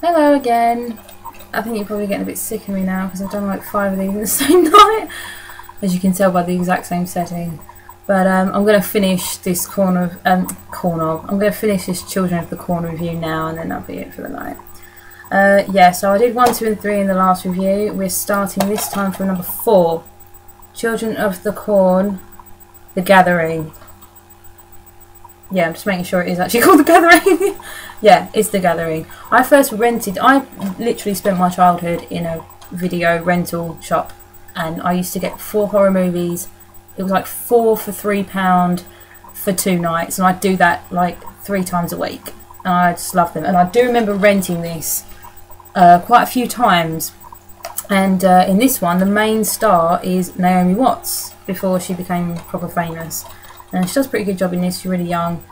Hello again. I think you're probably getting a bit sick of me now because I've done like 5 of these in the same night, as you can tell by the exact same setting. But I'm going to finish this I'm going to finish this Children of the Corn review now, and then that'll be it for the night. Yeah, so I did 1, 2 and 3 in the last review. We're starting this time from number 4. Children of the Corn, The Gathering. Yeah, I'm just making sure it is actually called The Gathering. Yeah, it's The Gathering. I literally spent my childhood in a video rental shop, and I used to get 4 horror movies. It was like 4 for £3 for 2 nights, and I'd do that like 3 times a week. And I just loved them. And I do remember renting this quite a few times. And in this one, the main star is Naomi Watts, before she became proper famous. And she does a pretty good job in this. She's really young.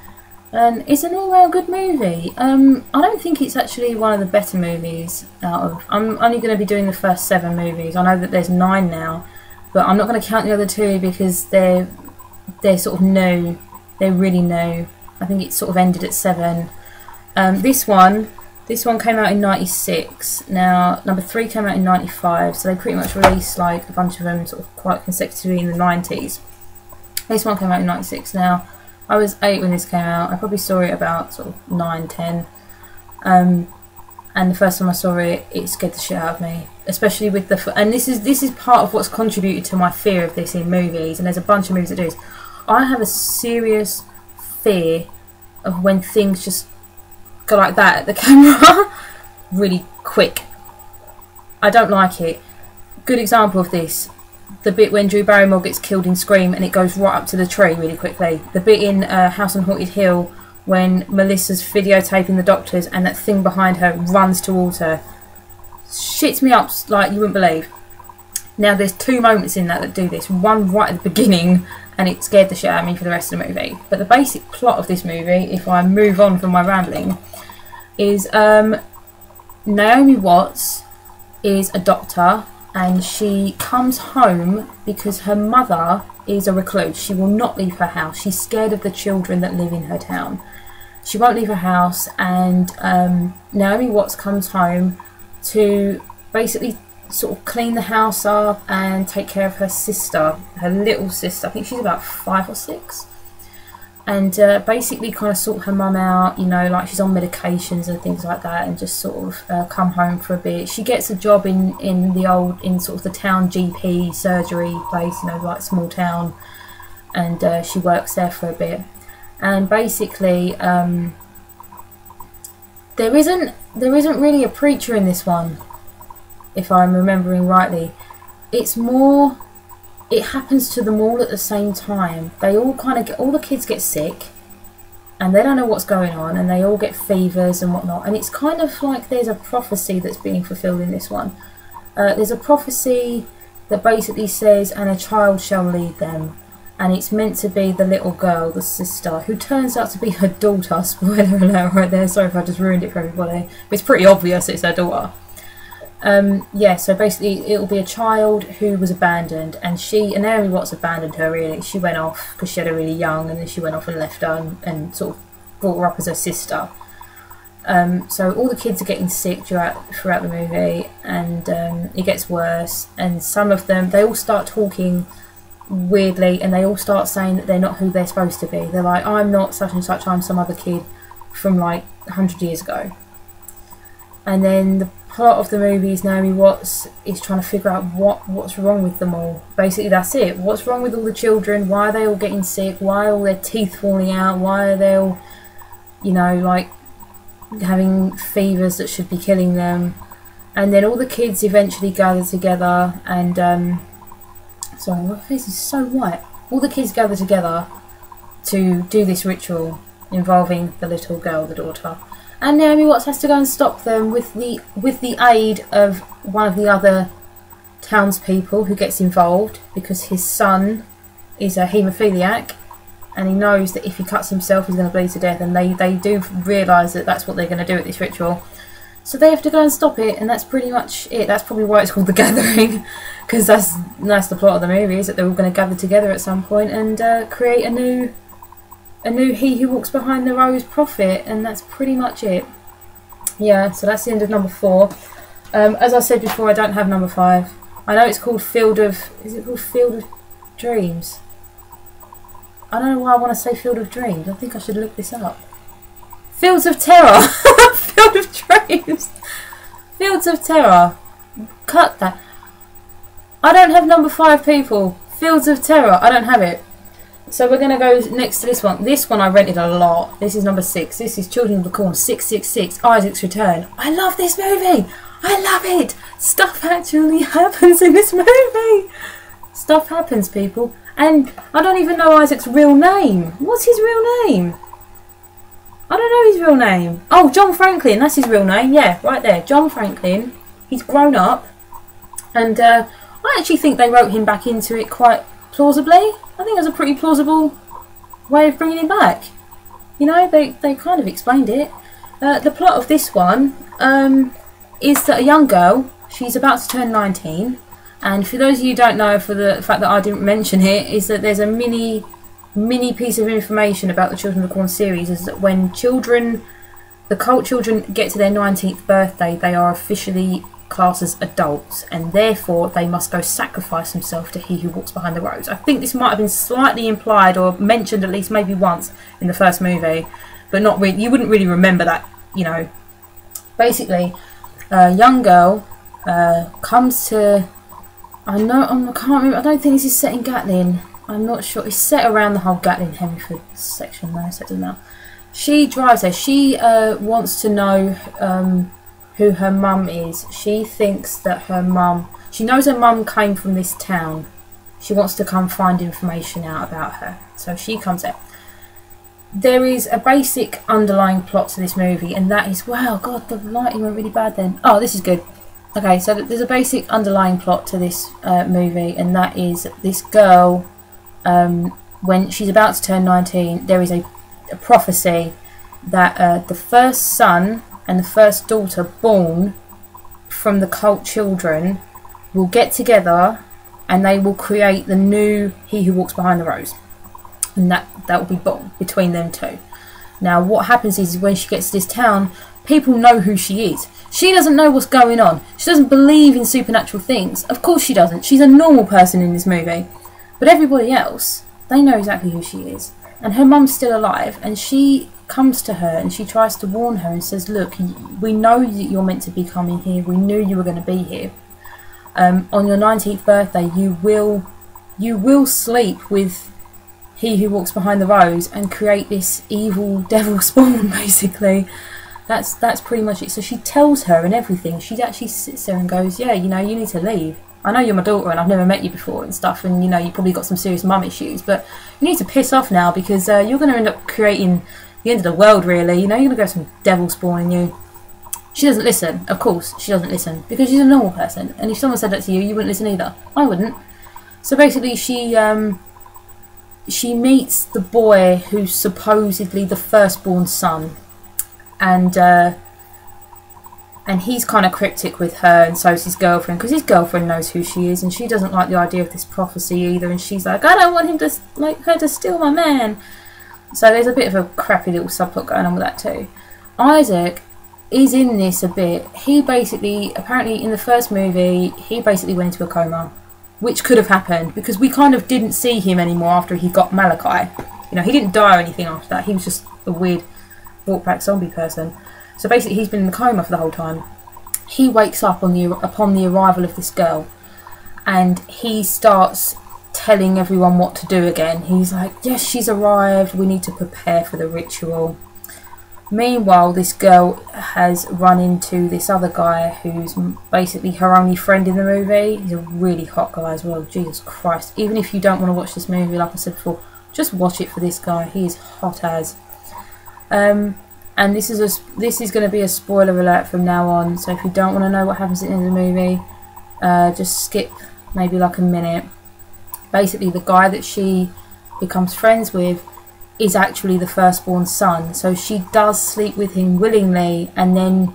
And it's an all-round good movie. I don't think it's actually one of the better movies out of... I'm only going to be doing the first 7 movies. I know that there's 9 now, but I'm not going to count the other 2 because they're sort of new. They're really new. I think it sort of ended at 7. This one came out in '96. Now, number 3 came out in '95, so they pretty much released like a bunch of them sort of quite consecutively in the '90s. This one came out in '96. Now, I was 8 when this came out. I probably saw it about sort of 9, 10. And the first time I saw it, it scared the shit out of me. Especially with and this is part of what's contributed to my fear of this in movies. And there's a bunch of movies that do this. I have a serious fear of when things just go like that at the camera really quick. I don't like it. Good example of this, the bit when Drew Barrymore gets killed in Scream and it goes right up to the tree really quickly. The bit in House on Haunted Hill when Melissa's videotaping the doctors and that thing behind her runs towards her. Shits me up like you wouldn't believe. Now there's 2 moments in that do this. One right at the beginning, and it scared the shit out of me for the rest of the movie. But the basic plot of this movie, if I move on from my rambling, is Naomi Watts is a doctor, and she comes home because her mother is a recluse. She will not leave her house. She's scared of the children that live in her town. She won't leave her house, and Naomi Watts comes home to basically sort of clean the house up and take care of her sister, her little sister. I think she's about 5 or 6. And basically kind of sort her mum out, you know, like she's on medications and things like that, and just sort of come home for a bit. She gets a job in sort of the town GP surgery place, you know, like small town, and she works there for a bit. And basically there isn't really a preacher in this one, if I'm remembering rightly. It's more, it happens to them all at the same time. They all kind of all the kids get sick, and they don't know what's going on, and they all get fevers and whatnot. And it's kind of like there's a prophecy that's being fulfilled in this one. There's a prophecy that basically says, "And a child shall lead them," and it's meant to be the little girl, the sister, who turns out to be her daughter. Spoiler alert right there. Sorry if I just ruined it for everybody. But it's pretty obvious it's her daughter. Yeah, so basically it'll be a child who was abandoned, and Naomi Watts abandoned her really. She went off because she had her really young, and then she went off and left her and sort of brought her up as her sister. So all the kids are getting sick throughout the movie, and it gets worse, and some of them, they all start talking weirdly, and they all start saying that they're not who they're supposed to be. They're like, "I'm not such and such, I'm some other kid from like 100 years ago." And then the plot of the movie is Naomi Watts is trying to figure out what's wrong with them all. Basically, that's it. What's wrong with all the children? Why are they all getting sick? Why are all their teeth falling out? Why are they all, you know, like having fevers that should be killing them? And then all the kids eventually gather together, and sorry, my face is so white. All the kids gather together to do this ritual involving the little girl, the daughter. And Naomi Watts has to go and stop them with the aid of one of the other townspeople who gets involved, because his son is a haemophiliac, and he knows that if he cuts himself he's going to bleed to death, and they do realise that that's what they're going to do at this ritual. So they have to go and stop it, and that's pretty much it. That's probably why it's called The Gathering, because that's the plot of the movie, is that they're all going to gather together at some point and create a new He Who Walks Behind the Rose prophet, and that's pretty much it. Yeah, so that's the end of number 4. As I said before, I don't have number 5. I know it's called Field of... Is it called Field of Dreams? I don't know why I want to say Field of Dreams. I think I should look this up. Fields of Terror! Field of Dreams! Fields of Terror. Cut that. I don't have number 5, people. Fields of Terror. I don't have it. So we're going to go next to this one. This one I rented a lot. This is number 6. This is Children of the Corn, xxxx, Isaac's Return. I love this movie. I love it. Stuff actually happens in this movie. Stuff happens, people. And I don't even know Isaac's real name. What's his real name? I don't know his real name. Oh, John Franklin. That's his real name. Yeah, right there. John Franklin. He's grown up. And I actually think they wrote him back into it quite plausibly. I think it was a pretty plausible way of bringing him back. You know, they kind of explained it. The plot of this one is that a young girl, she's about to turn 19. And for those of you who don't know, for the fact that I didn't mention it, is that there's a mini piece of information about the Children of the Corn series, is that when the cult children get to their 19th birthday, they are officially classed as adults, and therefore they must go sacrifice themselves to He Who Walks Behind the Rose. I think this might have been slightly implied or mentioned at least maybe once in the first movie, but not really. You wouldn't really remember that, you know. Basically, a young girl comes to... I can't remember. I don't think this is set in Gatlin. I'm not sure. It's set around the whole Gatlin-Hemmingford section though, so it doesn't matter. She drives there. She wants to know who her mum is. She thinks that her mum... She knows her mum came from this town. She wants to come find information out about her. So she comes there. There is a basic underlying plot to this movie, and that is... Wow, God, the lighting went really bad then. Oh, this is good. Okay, so there's a basic underlying plot to this movie, and that is this girl, when she's about to turn 19, there is a prophecy that the first son and the first daughter born from the cult children will get together and they will create the new He Who Walks Behind the Rose. And that will be born between them two. Now what happens is when she gets to this town, people know who she is. She doesn't know what's going on. She doesn't believe in supernatural things. Of course she doesn't. She's a normal person in this movie. But everybody else, they know exactly who she is. And her mum's still alive, and she comes to her and she tries to warn her and says, look, we know that you're meant to be coming here. We knew you were going to be here. On your 19th birthday, you will sleep with He Who Walks Behind the Rose and create this evil devil spawn, basically. That's pretty much it. So she tells her and everything. She actually sits there and goes, yeah, you know, you need to leave. I know you're my daughter and I've never met you before and stuff, and you know, you probably got some serious mum issues, but you need to piss off now because you're going to end up creating the end of the world, really. You know, you're going to go some devil spawning you. She doesn't listen. Of course she doesn't listen, because she's a normal person, and if someone said that to you, you wouldn't listen either. I wouldn't. So basically she meets the boy who's supposedly the firstborn son, and he's kind of cryptic with her, and so is his girlfriend, because his girlfriend knows who she is, and she doesn't like the idea of this prophecy either, and she's like, I don't want him to, like, her to steal my man. So there's a bit of a crappy little subplot going on with that too. Isaac is in this a bit. He basically, apparently in the first movie, he basically went into a coma, which could have happened, because we kind of didn't see him anymore after he got Malachi. You know, he didn't die or anything after that. He was just a weird brought back zombie person. So basically he's been in the coma for the whole time. He wakes up upon the arrival of this girl, and he starts telling everyone what to do again. He's like, yes, she's arrived, we need to prepare for the ritual. Meanwhile, this girl has run into this other guy who's basically her only friend in the movie. He's a really hot guy as well. Jesus Christ. Even if you don't want to watch this movie, like I said before, just watch it for this guy. He is hot as. And this is going to be a spoiler alert from now on, so if you don't want to know what happens at the end of the movie, just skip maybe like a minute. Basically, the guy that she becomes friends with is actually the firstborn son, so she does sleep with him willingly, and then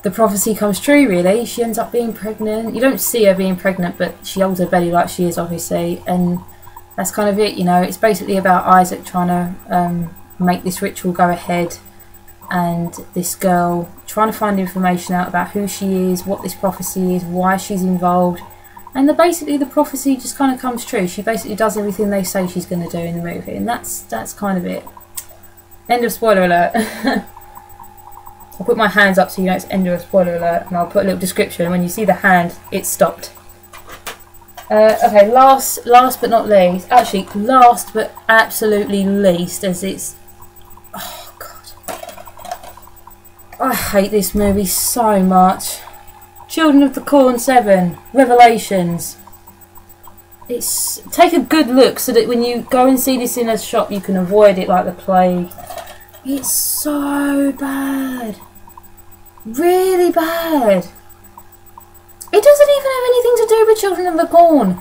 the prophecy comes true, really. She ends up being pregnant. You don't see her being pregnant, but she holds her belly like she is, obviously, and that's kind of it, you know. It's basically about Isaac trying to make this ritual go ahead, and this girl trying to find information out about who she is, what this prophecy is, why she's involved. And basically the prophecy just kind of comes true. She basically does everything they say she's going to do in the movie, and that's kind of it. End of spoiler alert. I'll put my hands up so you know it's end of spoiler alert, and I'll put a little description. When you see the hand, it's stopped. Okay, last but not least, actually last but absolutely least, as it's, oh god, I hate this movie so much. Children of the Corn 7, Revelations. Take a good look so that when you go and see this in a shop you can avoid it like the plague. It's so bad. Really bad. It doesn't even have anything to do with Children of the Corn.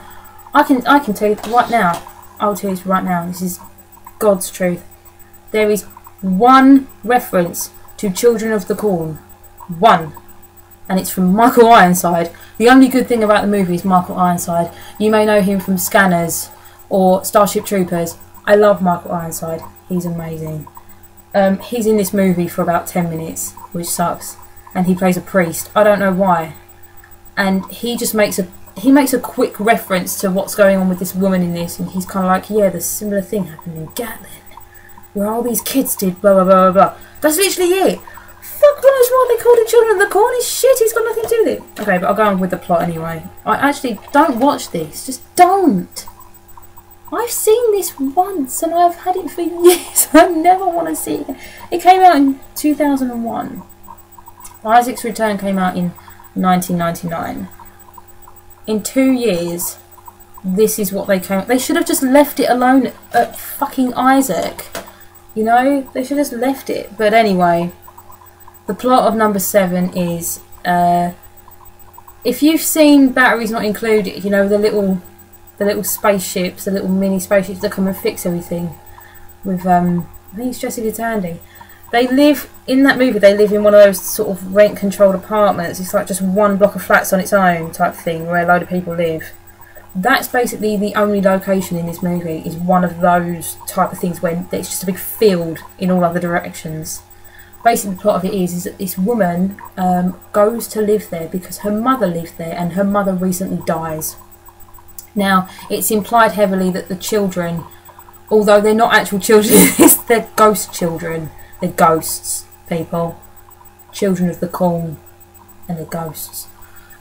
I can tell you right now. I'll tell you this right now. This is God's truth. There is one reference to Children of the Corn. One. And it's from Michael Ironside. The only good thing about the movie is Michael Ironside. You may know him from Scanners or Starship Troopers. I love Michael Ironside. He's amazing. He's in this movie for about 10 minutes, which sucks. And he plays a priest. I don't know why. And he just makes a quick reference to what's going on with this woman in this, and he's kind of like, yeah, the similar thing happened in Gatlin, where all these kids did blah blah blah blah blah. That's literally it. Fuck knows why they called it Children of the Corn. It's shit. He's got nothing to do with it. Okay, but I'll go on with the plot anyway. I actually don't watch this. Just don't. I've seen this once and I've had it for years. I never want to see it. It came out in 2001. Isaac's Return came out in 1999. In 2 years, this is what they came. They should have just left it alone at fucking Isaac. You know, they should have just left it. But anyway, the plot of number 7 is, if you've seen Batteries Not Included, you know, the little spaceships, the little mini spaceships that come and fix everything. With I think it's Jessica Tandy. They live in that movie. They live in one of those sort of rent-controlled apartments. It's like just one block of flats on its own type thing, where a load of people live. That's basically the only location in this movie. Is one of those type of things where it's just a big field in all other directions. Basically, the plot of it is that this woman goes to live there because her mother lived there, and her mother recently dies. Now, it's implied heavily that the children, although they're not actual children, they're ghost children. They're ghosts, people. Children of the Corn, and they're ghosts.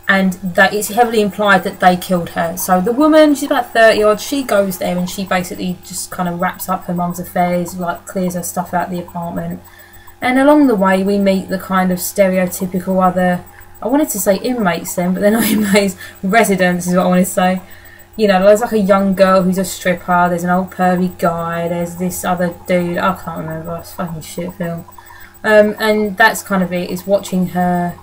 And that it's heavily implied that they killed her. So the woman, she's about 30 odd, she goes there and she basically just kind of wraps up her mum's affairs, like clears her stuff out of the apartment. And along the way we meet the kind of stereotypical other, I wanted to say inmates then, but they're not inmates, residents is what I wanted to say. You know, there's like a young girl who's a stripper, there's an old pervy guy, there's this other dude, I can't remember, it's a fucking shit film. And that's kind of it, is watching her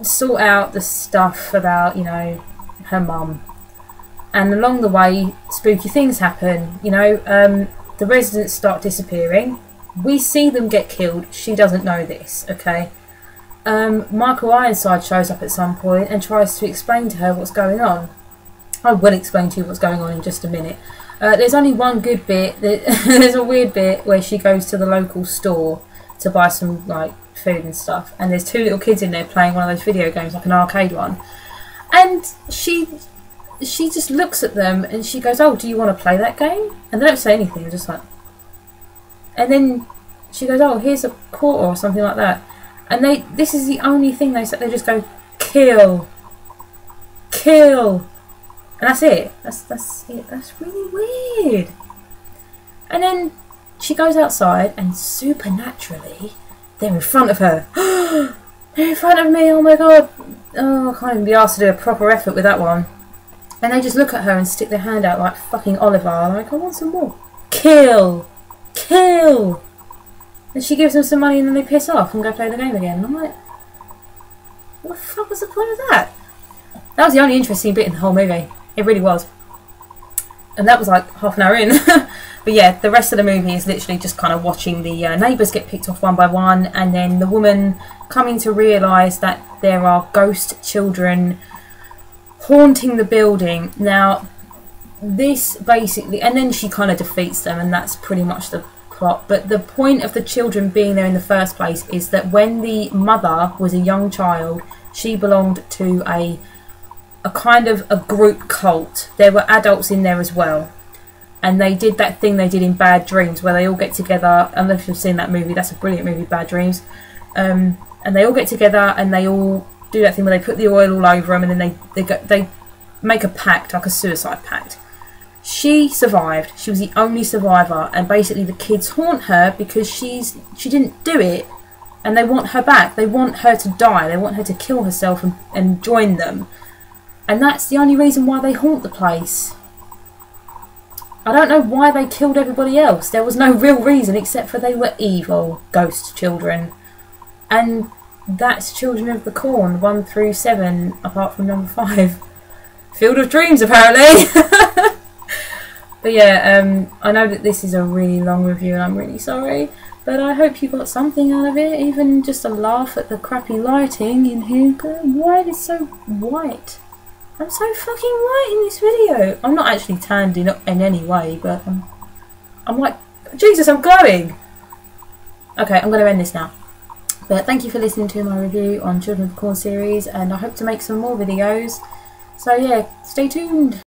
sort out the stuff about, you know, her mum. And along the way, spooky things happen, you know, the residents start disappearing, we see them get killed, she doesn't know this, okay? Michael Ironside shows up at some point and tries to explain to her what's going on. I will explain to you what's going on in just a minute. There's only one good bit. There's a weird bit where she goes to the local store to buy some like food and stuff, and there's 2 little kids in there playing one of those video games, like an arcade one. And she just looks at them and she goes, "Oh, do you want to play that game?" And they don't say anything. They're just like. And then she goes, "Oh, here's a quarter," or something like that. And this is the only thing they say. They just go, "Kill, kill." And that's it. That's it. That's really weird. And then she goes outside and supernaturally they're in front of her. They're in front of me, oh my god. Oh, I can't even be asked to do a proper effort with that one. And they just look at her and stick their hand out like fucking Oliver, like, "I want some more." Kill! Kill! And she gives them some money and then they piss off and go play the game again. And I'm like, what the fuck was the point of that? That was the only interesting bit in the whole movie. It really was. And that was like half an hour in. But yeah, the rest of the movie is literally just kind of watching the neighbours get picked off one by one, and then the woman coming to realise that there are ghost children haunting the building. Now, this basically, and then she kind of defeats them, and that's pretty much the plot, but the point of the children being there in the first place is that when the mother was a young child, she belonged to a kind of a group cult. There were adults in there as well, and they did that thing they did in Bad Dreams where they all get together. Unless you've seen that movie, that's a brilliant movie, Bad Dreams. And they all get together and they all do that thing where they put the oil all over them, and then they make a pact, like a suicide pact. She survived. She was the only survivor, and basically the kids haunt her because she didn't do it, and they want her back. They want her to die. They want her to kill herself and join them. And that's the only reason why they haunt the place. I don't know why they killed everybody else. There was no real reason except for they were evil ghost children. And that's Children of the Corn 1 through 7, apart from number 5. Field of Dreams, apparently. But yeah, I know that this is a really long review and I'm really sorry, but I hope you got something out of it, even just a laugh at the crappy lighting in here. Why is it so white? I'm so fucking white in this video. I'm not actually tanned in any way, but I'm like, Jesus, I'm glowing. Okay, I'm going to end this now. But thank you for listening to my review on Children of the Corn series, and I hope to make some more videos. So yeah, stay tuned.